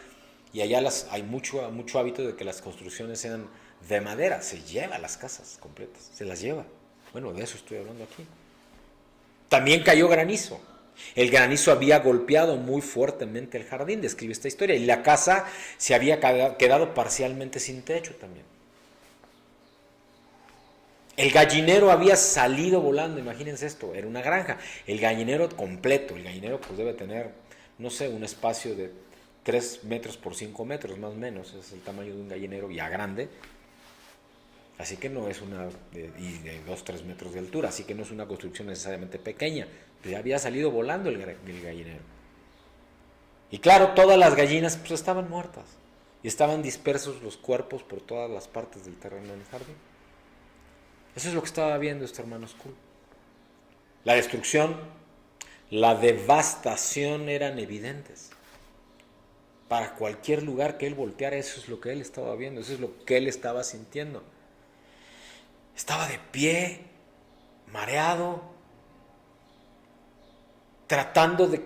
y allá hay mucho hábito de que las construcciones sean de madera, se lleva las casas completas, se las lleva. Bueno, de eso estoy hablando aquí. También cayó granizo. El granizo había golpeado muy fuertemente el jardín, describe esta historia, y la casa se había quedado parcialmente sin techo también. El gallinero había salido volando, imagínense esto, era una granja. El gallinero completo, el gallinero pues debe tener, no sé, un espacio de 3 metros por 5 metros, más o menos, es el tamaño de un gallinero ya grande. Así que no es y de 2-3 metros de altura, así que no es una construcción necesariamente pequeña. Ya había salido volando el gallinero. Y claro, todas las gallinas pues estaban muertas. Y estaban dispersos los cuerpos por todas las partes del terreno del jardín. Eso es lo que estaba viendo este hermano School. La destrucción, la devastación eran evidentes. Para cualquier lugar que él volteara, eso es lo que él estaba viendo, eso es lo que él estaba sintiendo. Estaba de pie, mareado, tratando de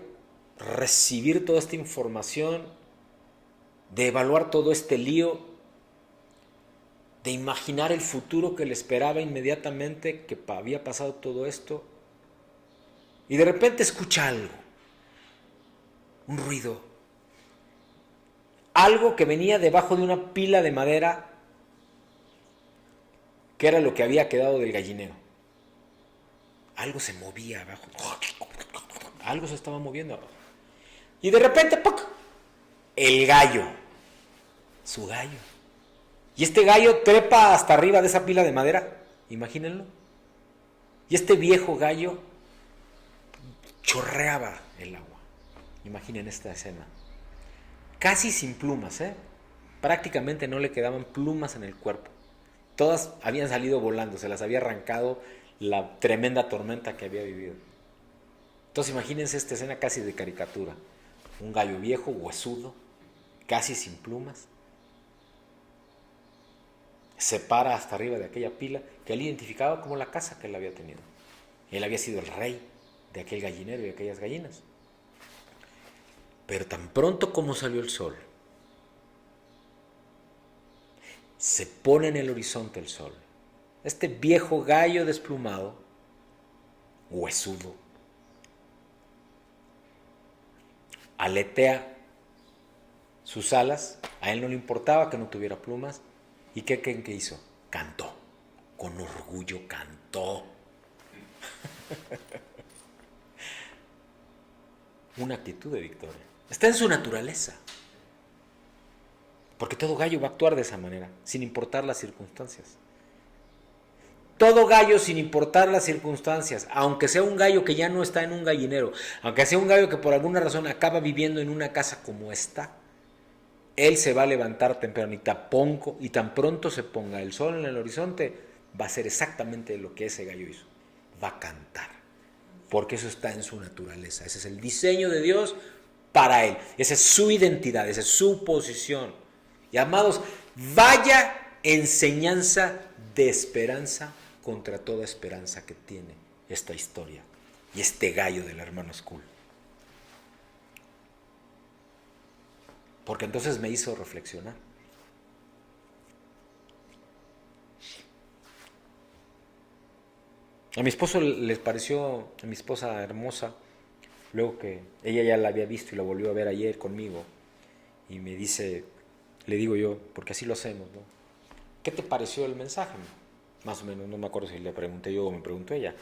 recibir toda esta información, de evaluar todo este lío. de imaginar el futuro que le esperaba inmediatamente que había pasado todo esto. Y de repente escucha algo, un ruido, algo que venía debajo de una pila de madera, que era lo que había quedado del gallinero. Algo se movía abajo, algo se estaba moviendo abajo. Y de repente, ¡poc!, el gallo, su gallo. Y este gallo trepa hasta arriba de esa pila de madera, imagínenlo. Y este viejo gallo chorreaba el agua. Imaginen esta escena. Casi sin plumas, prácticamente no le quedaban plumas en el cuerpo. Todas habían salido volando, se las había arrancado la tremenda tormenta que había vivido. Entonces imagínense esta escena casi de caricatura. Un gallo viejo, huesudo, casi sin plumas, se para hasta arriba de aquella pila que él identificaba como la casa que él había tenido. Él había sido el rey de aquel gallinero y de aquellas gallinas. Pero tan pronto como salió el sol, se pone en el horizonte el sol. Este viejo gallo desplumado, huesudo, aletea sus alas. A él no le importaba que no tuviera plumas. ¿Y qué creen que hizo? Cantó. Con orgullo cantó. Una actitud de victoria. Está en su naturaleza. Porque todo gallo va a actuar de esa manera, sin importar las circunstancias. Todo gallo, sin importar las circunstancias, aunque sea un gallo que ya no está en un gallinero, aunque sea un gallo que por alguna razón acaba viviendo en una casa como esta, él se va a levantar temprano y tan pronto se ponga el sol en el horizonte, va a hacer exactamente lo que ese gallo hizo. Va a cantar, porque eso está en su naturaleza. Ese es el diseño de Dios para él. Esa es su identidad, esa es su posición. Y amados, vaya enseñanza de esperanza contra toda esperanza que tiene esta historia y este gallo del hermano Skull. Porque entonces me hizo reflexionar. A mi esposo les pareció, a mi esposa hermosa, luego que ella ya la había visto y la volvió a ver ayer conmigo, y me dice, le digo yo, porque así lo hacemos, ¿no? ¿Qué te pareció el mensaje? Más o menos, no me acuerdo si le pregunté yo o me preguntó ella.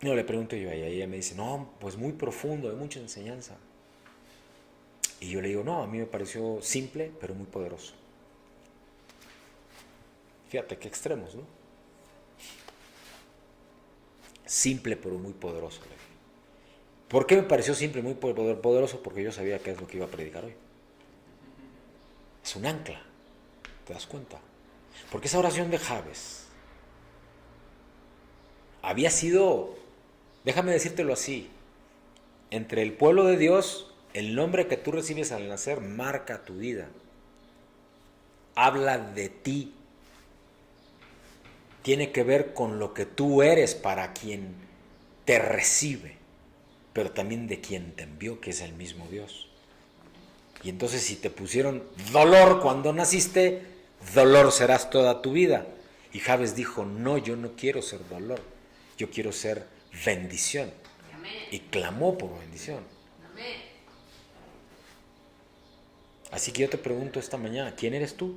No, le pregunto yo a ella, y ella me dice, no, pues muy profundo, hay mucha enseñanza. Y yo le digo, no, a mí me pareció simple, pero muy poderoso. Fíjate qué extremos, ¿no? Simple, pero muy poderoso. Le dije. ¿Por qué me pareció simple y muy poderoso? Porque yo sabía qué es lo que iba a predicar hoy. Es un ancla, ¿te das cuenta? Porque esa oración de Jabes había sido, déjame decírtelo así, entre el pueblo de Dios, el nombre que tú recibes al nacer marca tu vida. Habla de ti. Tiene que ver con lo que tú eres para quien te recibe, pero también de quien te envió, que es el mismo Dios. Y entonces si te pusieron dolor cuando naciste, dolor serás toda tu vida. Y Jabes dijo, no, yo no quiero ser dolor, yo quiero ser bendición. Y clamó por bendición. Así que yo te pregunto esta mañana, ¿quién eres tú?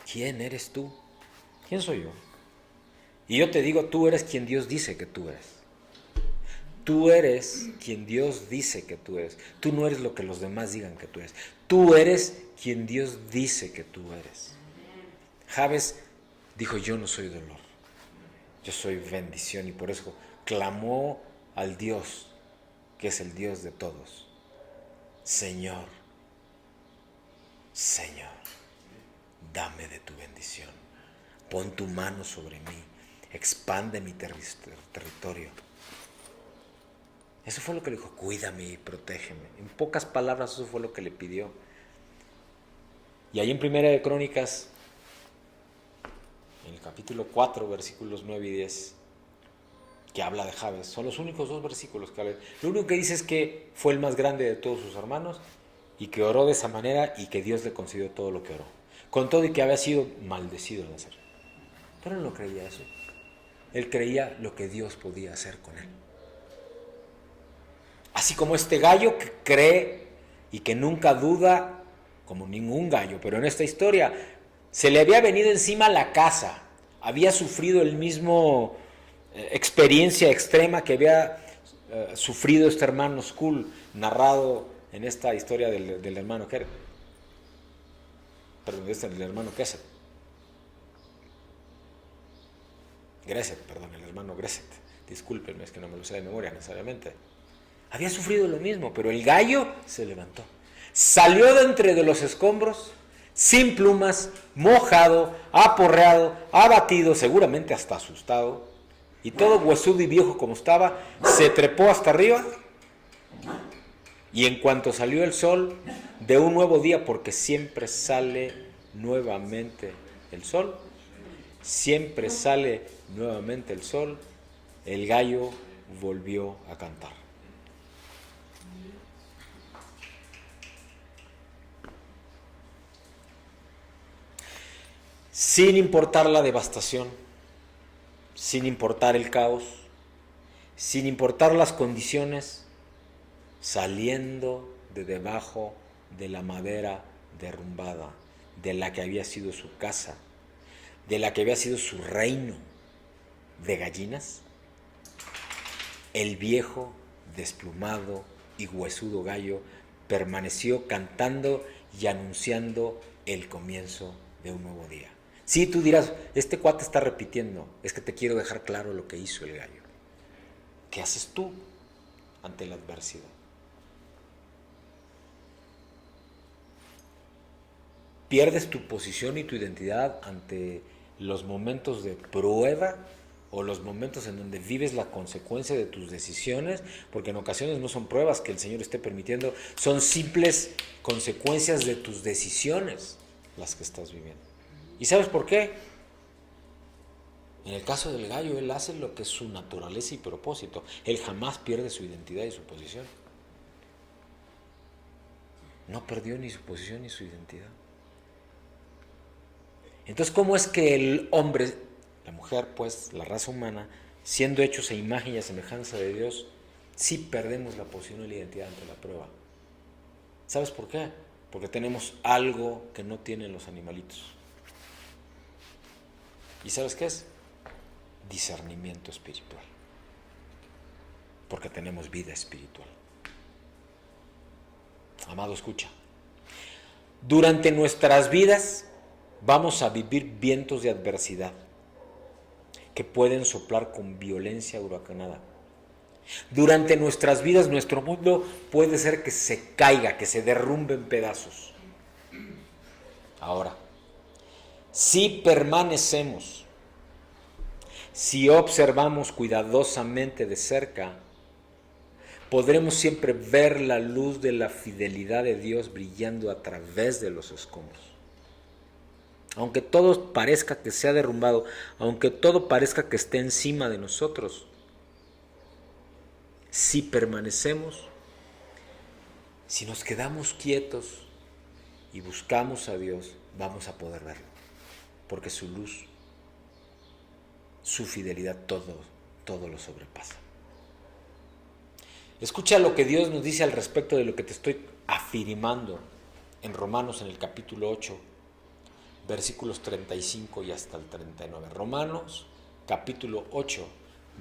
¿Quién eres tú? ¿Quién soy yo? Y yo te digo, tú eres quien Dios dice que tú eres. Tú eres quien Dios dice que tú eres. Tú no eres lo que los demás digan que tú eres. Tú eres quien Dios dice que tú eres. Jabes dijo, yo no soy dolor, yo soy bendición, y por eso clamó al Dios, que es el Dios de todos. Señor, Señor, dame de tu bendición. Pon tu mano sobre mí. Expande mi territorio. Eso fue lo que le dijo, cuídame y protégeme. En pocas palabras, eso fue lo que le pidió. Y ahí en Primera de Crónicas, en el capítulo 4, versículos 9 y 10, que habla de Jabes, son los únicos 2 versículos que hablan. Lo único que dice es que fue el más grande de todos sus hermanos y que oró de esa manera y que Dios le concedió todo lo que oró. con todo y que había sido maldecido al nacer. Pero él no creía eso. Él creía lo que Dios podía hacer con él. Así como este gallo que cree y que nunca duda, como ningún gallo, pero en esta historia se le había venido encima la casa, había sufrido el mismo experiencia extrema que había sufrido este hermano Skull, narrado en esta historia del hermano Keret. Perdón, del hermano Geset. El hermano Geset. Discúlpenme, es que no me lo sé de memoria necesariamente. Había sufrido lo mismo, pero el gallo se levantó. Salió de entre de los escombros, sin plumas, mojado, aporreado, abatido, seguramente hasta asustado, y todo huesudo y viejo como estaba, se trepó hasta arriba, y en cuanto salió el sol de un nuevo día, porque siempre sale nuevamente el sol, siempre sale nuevamente el sol, el gallo volvió a cantar. Sin importar la devastación, sin importar el caos, sin importar las condiciones, saliendo de debajo de la madera derrumbada, de la que había sido su casa, de la que había sido su reino de gallinas, el viejo, desplumado y huesudo gallo permaneció cantando y anunciando el comienzo de un nuevo día. Sí, tú dirás, este cuate está repitiendo, es que te quiero dejar claro lo que hizo el gallo. ¿Qué haces tú ante la adversidad? ¿Pierdes tu posición y tu identidad ante los momentos de prueba o los momentos en donde vives la consecuencia de tus decisiones? Porque en ocasiones no son pruebas que el Señor esté permitiendo, son simples consecuencias de tus decisiones las que estás viviendo. ¿Y sabes por qué? En el caso del gallo, él hace lo que es su naturaleza y propósito. Él jamás pierde su identidad y su posición. No perdió ni su posición ni su identidad. Entonces, ¿cómo es que el hombre, la mujer, pues, la raza humana, siendo hechos a imagen y a semejanza de Dios, sí perdemos la posición y la identidad ante la prueba? ¿Sabes por qué? Porque tenemos algo que no tienen los animalitos. ¿Y sabes qué es? Discernimiento espiritual. Porque tenemos vida espiritual. Amado, escucha. Durante nuestras vidas vamos a vivir vientos de adversidad que pueden soplar con violencia huracanada. Durante nuestras vidas, nuestro mundo puede ser que se caiga, que se derrumbe en pedazos. Ahora, si permanecemos, si observamos cuidadosamente de cerca, podremos siempre ver la luz de la fidelidad de Dios brillando a través de los escombros. Aunque todo parezca que se ha derrumbado, aunque todo parezca que esté encima de nosotros, si permanecemos, si nos quedamos quietos y buscamos a Dios, vamos a poder verlo, porque su luz, su fidelidad, todo lo sobrepasa. Escucha lo que Dios nos dice al respecto de lo que te estoy afirmando en Romanos, en el capítulo 8, versículos 35 y hasta el 39. Romanos, capítulo 8,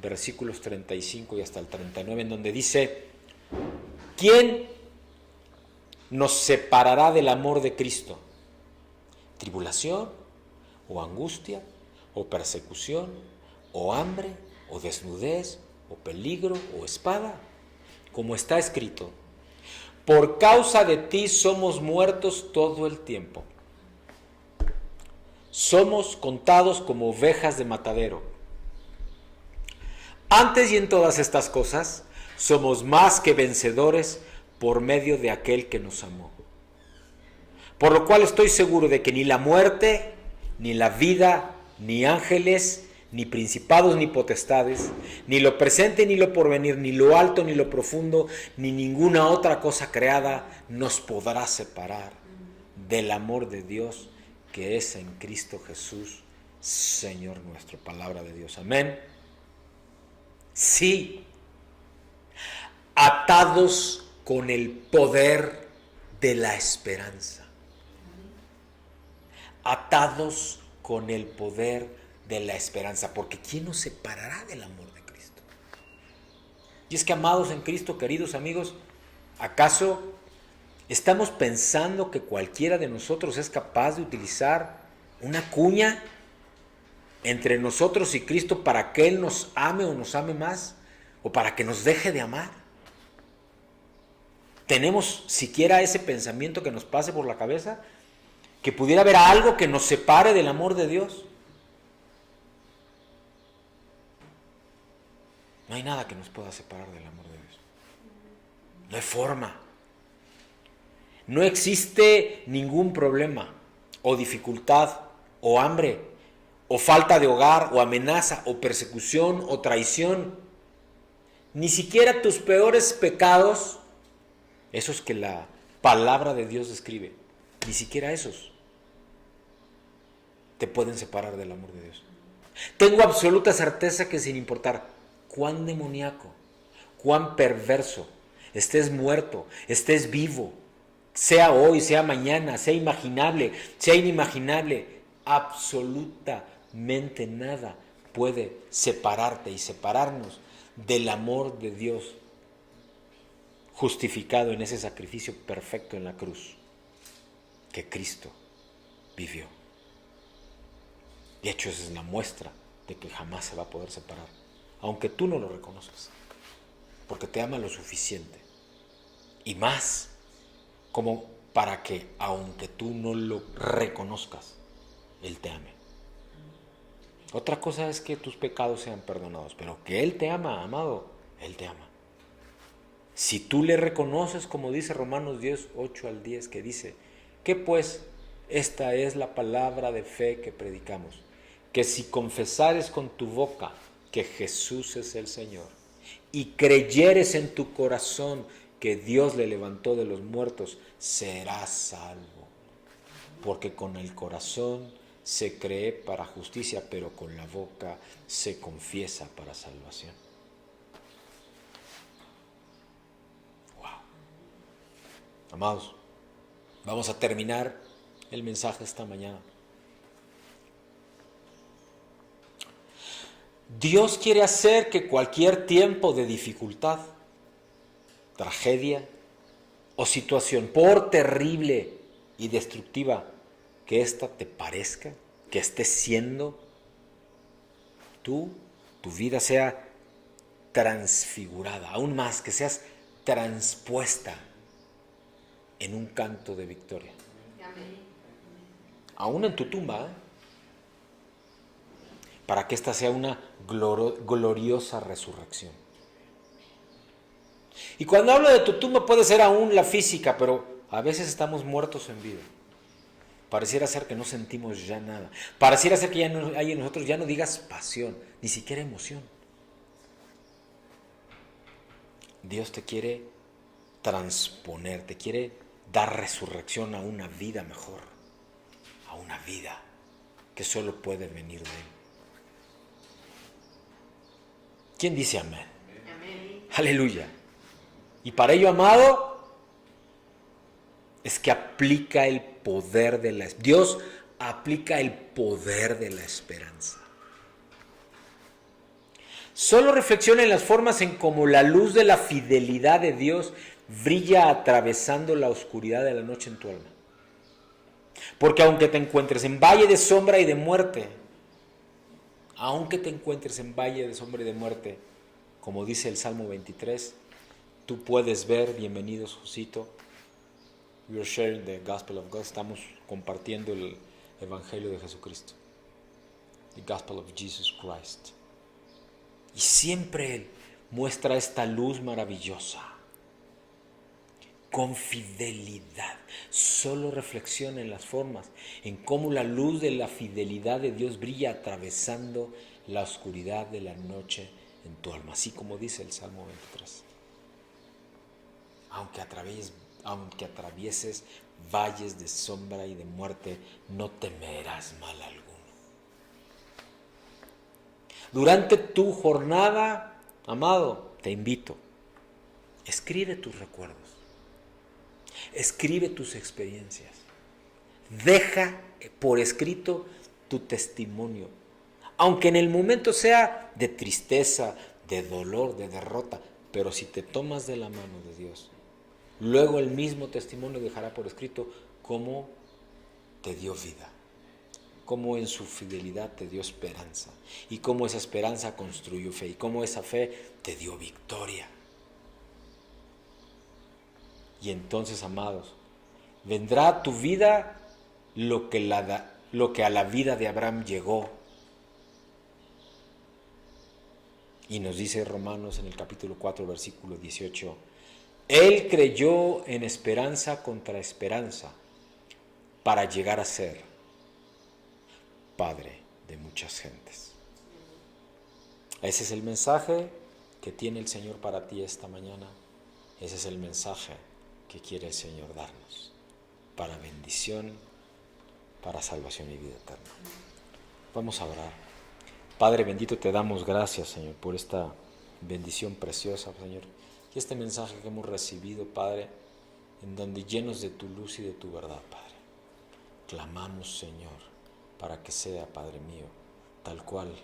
versículos 35 y hasta el 39, en donde dice: ¿quién nos separará del amor de Cristo? ¿Tribulación, o angustia, o persecución, o hambre, o desnudez, o peligro, o espada? Como está escrito: por causa de ti somos muertos todo el tiempo. Somos contados como ovejas de matadero. Antes y en todas estas cosas, somos más que vencedores por medio de aquel que nos amó. Por lo cual estoy seguro de que ni la muerte, ni la vida, ni ángeles, ni principados, ni potestades, ni lo presente, ni lo porvenir, ni lo alto, ni lo profundo, ni ninguna otra cosa creada nos podrá separar del amor de Dios que es en Cristo Jesús, Señor nuestro. Palabra de Dios. Amén. Sí, atados con el poder de la esperanza. Atados con el poder de la esperanza, porque ¿quién nos separará del amor de Cristo? Y es que, amados en Cristo, queridos amigos, ¿acaso estamos pensando que cualquiera de nosotros es capaz de utilizar una cuña entre nosotros y Cristo para que Él nos ame o nos ame más, o para que nos deje de amar? ¿Tenemos siquiera ese pensamiento que nos pase por la cabeza? ¿Que pudiera haber algo que nos separe del amor de Dios? No hay nada que nos pueda separar del amor de Dios. No hay forma. No existe ningún problema, o dificultad, o hambre, o falta de hogar, o amenaza, o persecución, o traición. Ni siquiera tus peores pecados, esos que la palabra de Dios describe, ni siquiera esos te pueden separar del amor de Dios. Tengo absoluta certeza que sin importar cuán demoníaco, cuán perverso, estés muerto, estés vivo, sea hoy, sea mañana, sea imaginable, sea inimaginable, absolutamente nada puede separarte y separarnos del amor de Dios justificado en ese sacrificio perfecto en la cruz que Cristo vivió. De hecho, esa es la muestra de que jamás se va a poder separar, aunque tú no lo reconozcas, porque te ama lo suficiente y más como para que, aunque tú no lo reconozcas, Él te ame. Otra cosa es que tus pecados sean perdonados, pero que Él te ama, amado, Él te ama. Si tú le reconoces, como dice Romanos 10, 8 al 10, que dice, que pues esta es la palabra de fe que predicamos, que si confesares con tu boca que Jesús es el Señor y creyeres en tu corazón que Dios le levantó de los muertos, serás salvo. Porque con el corazón se cree para justicia, pero con la boca se confiesa para salvación. Wow. Amados, vamos a terminar el mensaje esta mañana. Dios quiere hacer que cualquier tiempo de dificultad, tragedia o situación, por terrible y destructiva que ésta te parezca, que esté siendo, tu vida sea transfigurada, aún más, que seas transpuesta en un canto de victoria. Aún en tu tumba, para que esta sea una gloriosa resurrección. Y cuando hablo de tu tumba puede ser aún la física, pero a veces estamos muertos en vida. Pareciera ser que no sentimos ya nada. Pareciera ser que ya no hay en nosotros, ya no digas pasión, ni siquiera emoción. Dios te quiere transponer, te quiere dar resurrección a una vida mejor, a una vida que solo puede venir de Él. ¿Quién dice amén? Amén. Aleluya. Y para ello, amado, es que aplica el poder de la esperanza. Dios aplica el poder de la esperanza. Solo reflexiona en las formas en cómo la luz de la fidelidad de Dios brilla atravesando la oscuridad de la noche en tu alma. Porque aunque te encuentres en valle de sombra y de muerte, aunque te encuentres en valle de sombra y de muerte, como dice el Salmo 23, tú puedes ver, bienvenidos Josito, we are sharing the gospel of God, estamos compartiendo el evangelio de Jesucristo, the gospel of Jesus Christ. Y siempre Él muestra esta luz maravillosa, con fidelidad. Solo reflexiona en las formas, en cómo la luz de la fidelidad de Dios brilla atravesando la oscuridad de la noche en tu alma, así como dice el Salmo 23. Aunque Aunque atravieses valles de sombra y de muerte, no temerás mal alguno. Durante tu jornada, amado, te invito, escribe tus recuerdos, escribe tus experiencias, deja por escrito tu testimonio, aunque en el momento sea de tristeza, de dolor, de derrota, pero si te tomas de la mano de Dios, luego el mismo testimonio dejará por escrito cómo te dio vida, cómo en su fidelidad te dio esperanza, y cómo esa esperanza construyó fe, y cómo esa fe te dio victoria. Y entonces, amados, vendrá a tu vida lo que a la vida de Abraham llegó. Y nos dice Romanos en el capítulo 4, versículo 18, Él creyó en esperanza contra esperanza para llegar a ser padre de muchas gentes. Ese es el mensaje que tiene el Señor para ti esta mañana. Ese es el mensaje que quiere el Señor darnos para bendición, para salvación y vida eterna. Vamos a orar. Padre bendito, te damos gracias, Señor, por esta bendición preciosa, Señor, y este mensaje que hemos recibido, Padre, en donde llenos de tu luz y de tu verdad, Padre, clamamos, Señor, para que sea, Padre mío, tal cual,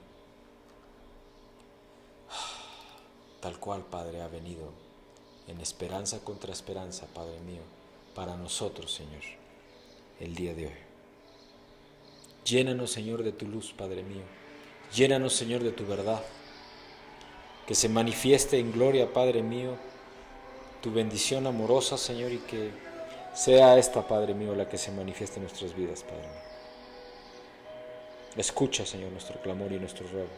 Padre, ha venido en esperanza contra esperanza, Padre mío, para nosotros, Señor, el día de hoy. Llénanos, Señor, de tu luz, Padre mío. Llénanos, Señor, de tu verdad. Que se manifieste en gloria, Padre mío, tu bendición amorosa, Señor, y que sea esta, Padre mío, la que se manifieste en nuestras vidas, Padre mío. Escucha, Señor, nuestro clamor y nuestro ruego.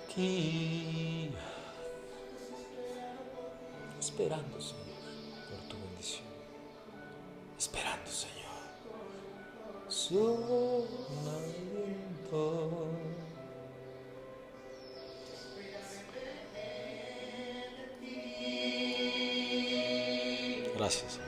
Aquí, esperando, Señor, por tu bendición. Esperando, Señor. Su aliento. Gracias, Señor.